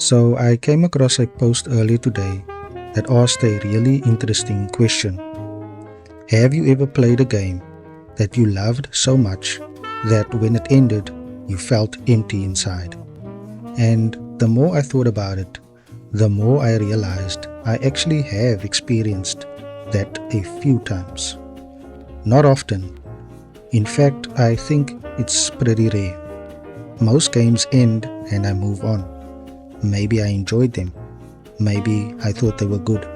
So I came across a post earlier today that asked a really interesting question. Have you ever played a game that you loved so much that when it ended, you felt empty inside? And the more I thought about it, the more I realized I actually have experienced that a few times. Not often. In fact, I think it's pretty rare. Most games end and I move on. Maybe I enjoyed them. Maybe I thought they were good.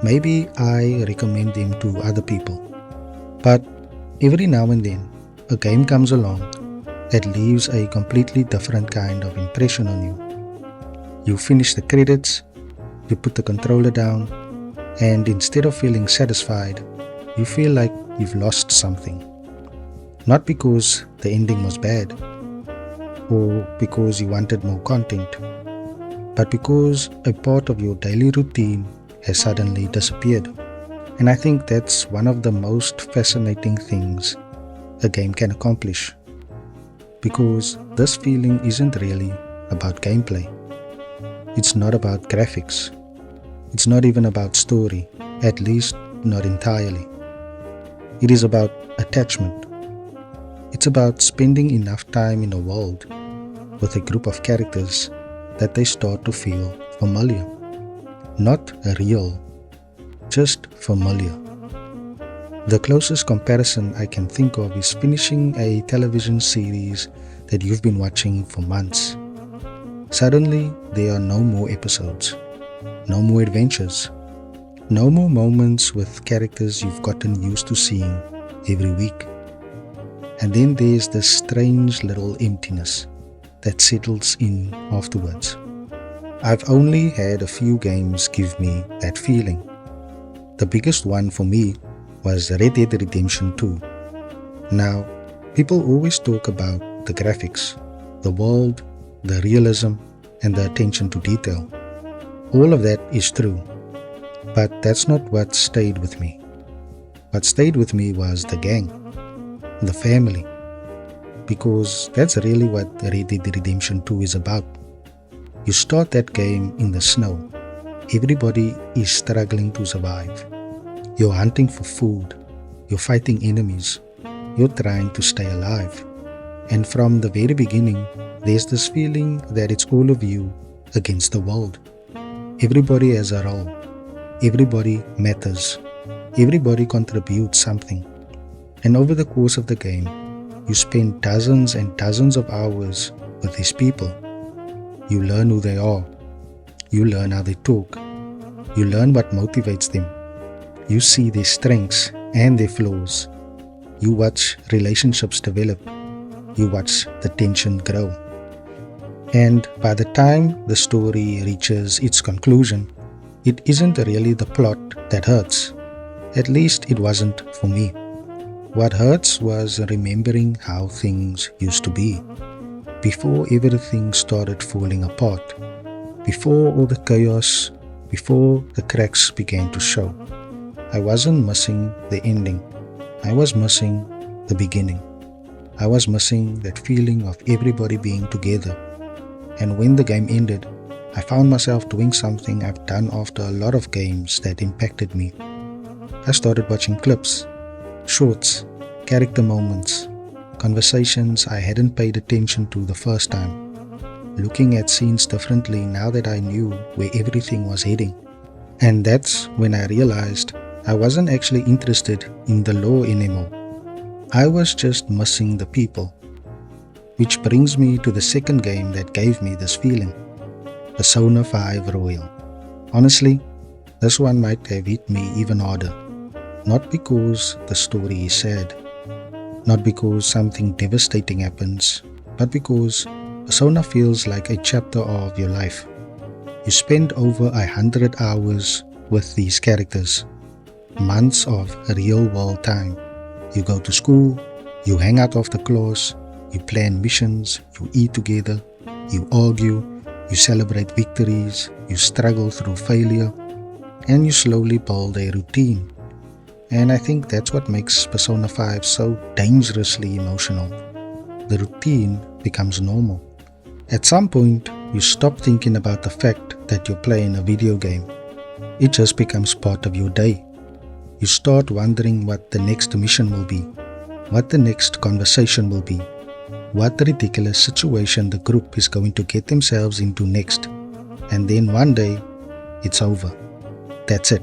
Maybe I recommend them to other people. But every now and then, a game comes along that leaves a completely different kind of impression on you. You finish the credits, you put the controller down, and instead of feeling satisfied, you feel like you've lost something. Not because the ending was bad, or because you wanted more content, but because a part of your daily routine has suddenly disappeared. And I think that's one of the most fascinating things a game can accomplish. Because this feeling isn't really about gameplay. It's not about graphics. It's not even about story, at least not entirely. It is about attachment. It's about spending enough time in a world with a group of characters that they start to feel familiar. Not real, just familiar. The closest comparison I can think of is finishing a television series that you've been watching for months. Suddenly, there are no more episodes, no more adventures, no more moments with characters you've gotten used to seeing every week. And then there's this strange little emptiness that settles in afterwards. I've only had a few games give me that feeling. The biggest one for me was Red Dead Redemption 2. Now, people always talk about the graphics, the world, the realism, and the attention to detail. All of that is true, but that's not what stayed with me. What stayed with me was the gang, the family, because that's really what Red Dead Redemption 2 is about. You start that game in the snow. Everybody is struggling to survive. You're hunting for food. You're fighting enemies. You're trying to stay alive. And from the very beginning, there's this feeling that it's all of you against the world. Everybody has a role. Everybody matters. Everybody contributes something. And over the course of the game, you spend dozens and dozens of hours with these people. You learn who they are. You learn how they talk. You learn what motivates them. You see their strengths and their flaws. You watch relationships develop. You watch the tension grow. And by the time the story reaches its conclusion, it isn't really the plot that hurts. At least it wasn't for me. What hurts was remembering how things used to be. Before everything started falling apart, before all the chaos, before the cracks began to show. I wasn't missing the ending. I was missing the beginning. I was missing that feeling of everybody being together. And when the game ended, I found myself doing something I've done after a lot of games that impacted me. I started watching clips, shorts, character moments, conversations I hadn't paid attention to the first time, looking at scenes differently now that I knew where everything was heading. And that's when I realized I wasn't actually interested in the lore anymore. I was just missing the people. Which brings me to the second game that gave me this feeling, Persona 5 Royal. Honestly, this one might have hit me even harder. Not because the story is sad, not because something devastating happens, but because Persona feels like a chapter of your life. You spend over 100 hours with these characters, months of real-world time. You go to school, you hang out after class, you plan missions, you eat together, you argue, you celebrate victories, you struggle through failure, and you slowly build a routine. And I think that's what makes Persona 5 so dangerously emotional. The routine becomes normal. At some point, you stop thinking about the fact that you're playing a video game. It just becomes part of your day. You start wondering what the next mission will be, what the next conversation will be, what ridiculous situation the group is going to get themselves into next. And then one day, it's over. That's it.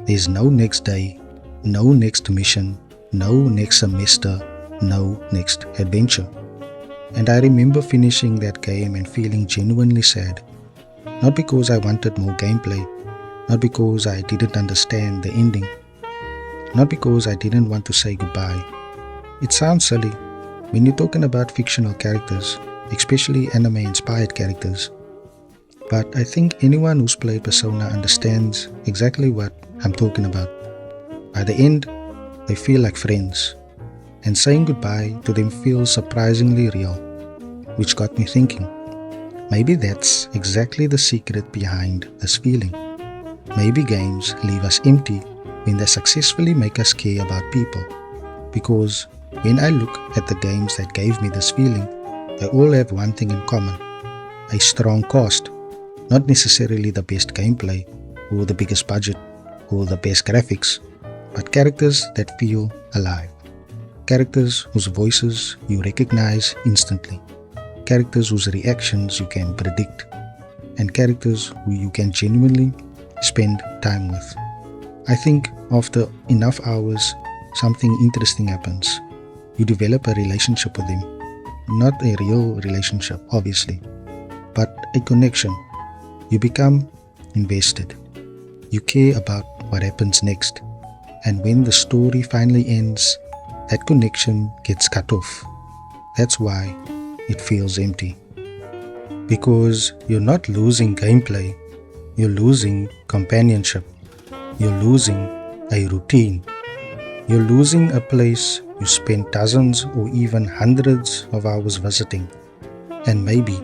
There's no next day, no next mission, no next semester, no next adventure. And I remember finishing that game and feeling genuinely sad. Not because I wanted more gameplay, not because I didn't understand the ending, not because I didn't want to say goodbye. It sounds silly when you're talking about fictional characters, especially anime-inspired characters. But I think anyone who's played Persona understands exactly what I'm talking about. By the end, they feel like friends, and saying goodbye to them feels surprisingly real, which got me thinking, maybe that's exactly the secret behind this feeling. Maybe games leave us empty when they successfully make us care about people, because when I look at the games that gave me this feeling, they all have one thing in common: a strong cast, not necessarily the best gameplay or the biggest budget or the best graphics, but characters that feel alive. Characters whose voices you recognize instantly. Characters whose reactions you can predict. And characters who you can genuinely spend time with. I think after enough hours, something interesting happens. You develop a relationship with them. Not a real relationship, obviously, but a connection. You become invested. You care about what happens next. And when the story finally ends, that connection gets cut off. That's why it feels empty. Because you're not losing gameplay, you're losing companionship. You're losing a routine. You're losing a place you spend dozens or even hundreds of hours visiting. And maybe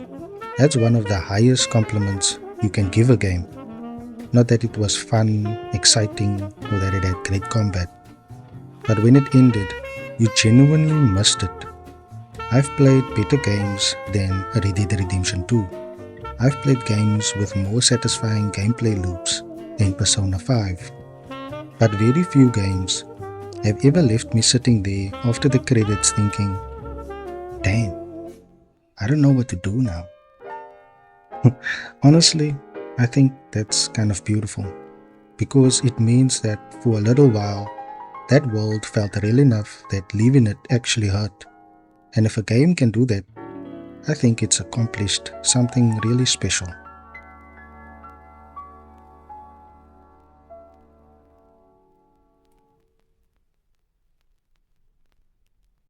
that's one of the highest compliments you can give a game. Not that it was fun, exciting, or that it had great combat. But when it ended, you genuinely missed it. I've played better games than Red Dead Redemption 2. I've played games with more satisfying gameplay loops than Persona 5. But very few games have ever left me sitting there after the credits thinking, damn, I don't know what to do now. Honestly, I think that's kind of beautiful, because it means that for a little while, that world felt real enough that leaving it actually hurt. And if a game can do that, I think it's accomplished something really special.